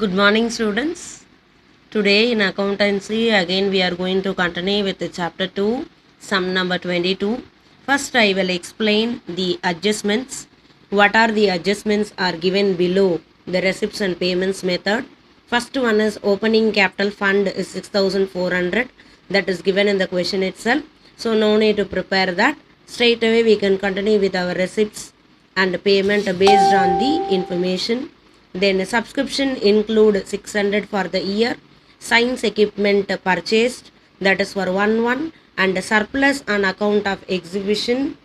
Good morning, students. Today in accountancy, again we are going to continue with the chapter 2, sum number 22. First, I will explain the adjustments. What are the adjustments are given below the receipts and payments method. First one is opening capital fund is 6,400. That is given in the question itself. So, no need to prepare that. Straight away, we can continue with our receipts and payment based on the information. Then subscription include 600 for the year. Science equipment purchased, that is for 1 and surplus on account of exhibition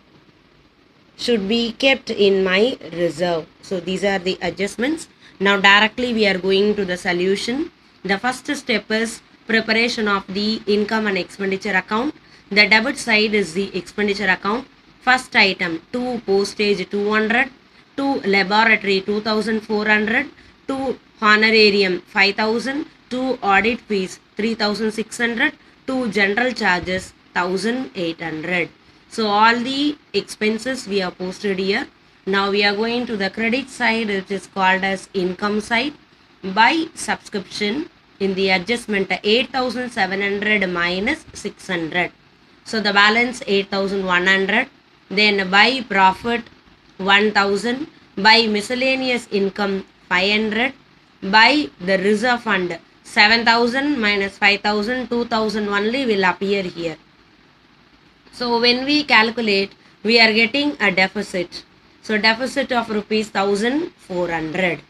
should be kept in my reserve. So these are the adjustments. Now directly we are going to the solution. The first step is preparation of the income and expenditure account. The debit side is the expenditure account. First item, to postage 200, to laboratory 2400, to honorarium 5000, to audit fees 3600, to general charges 1800. So all the expenses we have posted here. Now we are going to the credit side, which is called as income side. By subscription, in the adjustment 8700 minus 600. So the balance 8100. Then by profit 1000. By miscellaneous income 500. By the reserve fund 7000 minus 5000, 2000 only will appear here. So when we calculate, we are getting a deficit. So deficit of rupees 1400.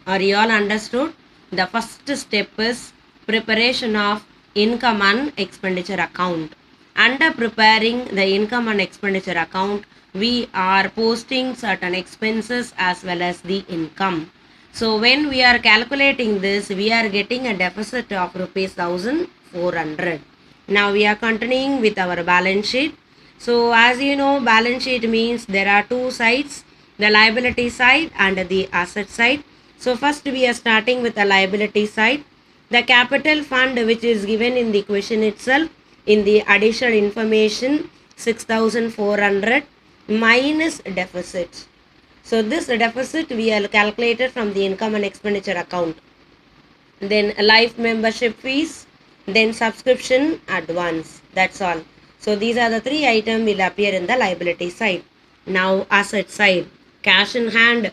Are you all understood? The first step is preparation of income and expenditure account. Under preparing the income and expenditure account, we are posting certain expenses as well as the income. So when we are calculating this, we are getting a deficit of rupees 1400. Now we are continuing with our balance sheet. So as you know, balance sheet means there are two sides, the liability side and the asset side. So first we are starting with the liability side. The capital fund which is given in the question itself in the additional information 6400 minus deficit. So this deficit we are calculated from the income and expenditure account. Then life membership fees, then subscription advance. That's all. So these are the three items will appear in the liability side. Now asset side, cash in hand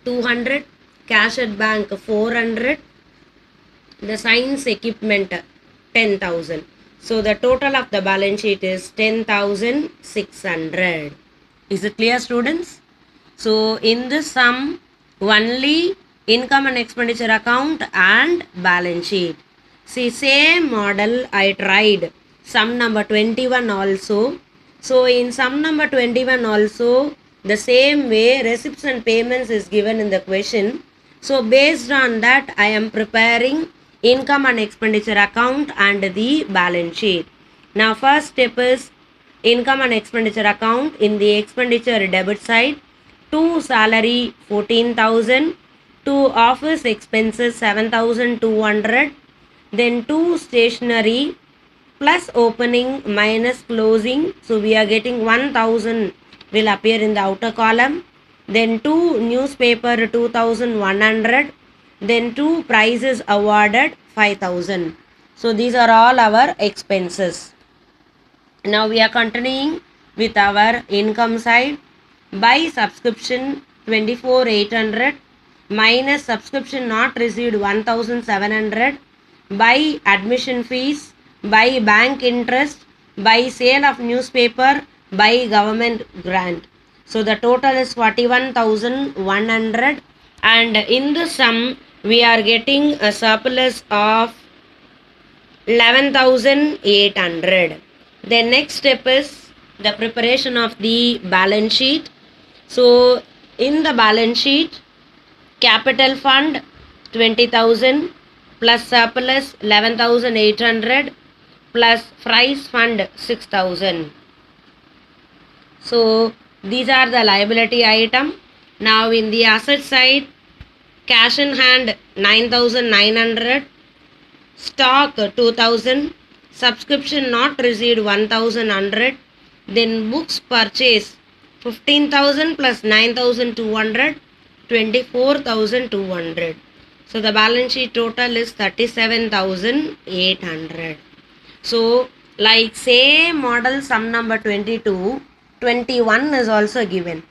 200, cash at bank 400, the science equipment 10,000. So the total of the balance sheet is 10,600. Is it clear, students? So in this sum, only income and expenditure account and balance sheet. See, same model I tried sum number 21 also. So in sum number 21 also, the same way receipts and payments is given in the question. So based on that, I am preparing income and expenditure account and the balance sheet. Now first step is income and expenditure account. In the expenditure debit side, to salary 14,000, to office expenses 7,200, then to stationery plus opening minus closing. So we are getting 1000 will appear in the outer column. Then to newspaper 2100. Then to prizes awarded 5000. So these are all our expenses. Now we are continuing with our income side. By subscription 24,800 minus subscription not received 1,700. By admission fees, by bank interest, by sale of newspaper, by government grant. So the total is 41,100, and in the sum we are getting a surplus of 11,800. The next step is the preparation of the balance sheet. So in the balance sheet, capital fund 20,000 plus surplus 11,800 plus prize fund 6,000. So these are the liability item. Now in the asset side, cash in hand 9,900, stock 2,000, subscription not received 1,100, then books purchase 15,000 plus 9,200, 24,200. So the balance sheet total is 37,800. So like same model sum number 22, 21 is also given.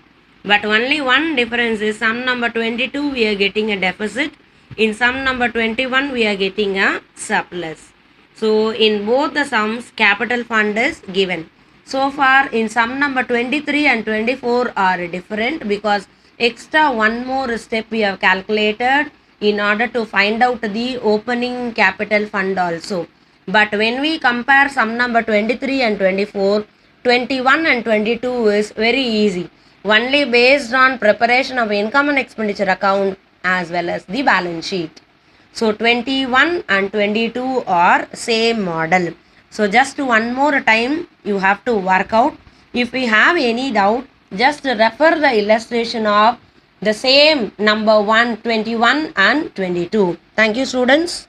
But only one difference is sum number 22 we are getting a deficit. In sum number 21 we are getting a surplus. So in both the sums capital fund is given. So far in sum number 23 and 24 are different because extra one more step we have calculated in order to find out the opening capital fund also. But when we compare sum number 23 and 24, 21 and 22 is very easy. Only based on preparation of income and expenditure account as well as the balance sheet. So 21 and 22 are same model. So just one more time you have to work out. If we have any doubt, just refer the illustration of the same number 1, 21 and 22. Thank you students.